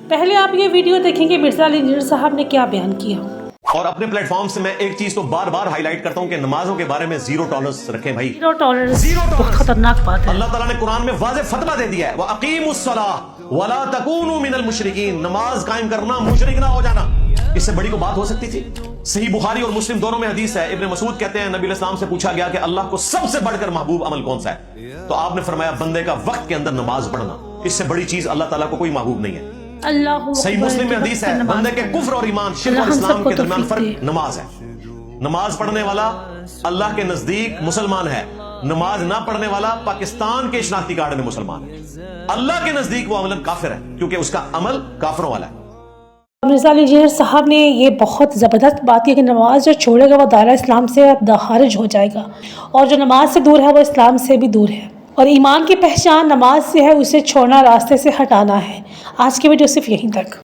پہلے آپ یہ ویڈیو دیکھیں کہ مرزا علی انجینئر صاحب نے کیا بیان کیا۔ اور اپنے پلیٹ فارم سے میں ایک چیز تو بار بار ہائی لائٹ کرتا ہوں کہ نمازوں کے بارے میں زیرو ٹالرنس رکھیں بھائی، زیرو ٹالرنس بہت خطرناک بات ہے۔ اللہ تعالیٰ نے قرآن میں واضح فتویٰ دے دیا ہے وَأَقِيمُوا الصَّلَاةَ وَلَا تَكُونُوا مِنَ الْمُشْرِكِينَ، نماز قائم کرنا مشرک نہ ہو جانا، اس سے بڑی کو بات ہو سکتی تھی؟ صحیح بخاری اور مسلم دونوں میں حدیث ہے، ابن مسعود کہتے ہیں نبی علیہ السلام سے پوچھا گیا کہ اللہ کو سب سے بڑھ کر محبوب عمل کون سا ہے؟ تو آپ نے فرمایا بندے کا وقت کے اندر نماز پڑھنا، اس سے بڑی چیز اللہ تعالیٰ کو کوئی محبوب نہیں ہے۔ اللہ صحیح مسلم میں حدیث ہے بندے کے کفر اور ایمان، شرک اور اسلام کے درمیان فرق نماز ہے۔ نماز پڑھنے والا اللہ کے نزدیک مسلمان ہے، نماز نہ پڑھنے والا پاکستان کے شناختی کارڈ میں مسلمان ہے، اللہ کے نزدیک وہ عملاً کافر ہے کیونکہ اس کا عمل کافروں والا ہے۔ مرزا علی انجینئر صاحب نے یہ بہت زبردست بات کی کہ نماز جو چھوڑے گا وہ دائرہ اسلام سے خارج ہو جائے گا، اور جو نماز سے دور ہے وہ اسلام سے بھی دور ہے، اور ایمان کی پہچان نماز سے ہے، اسے چھوڑنا راستے سے ہٹانا ہے۔ آج کی ویڈیو صرف یہیں تک۔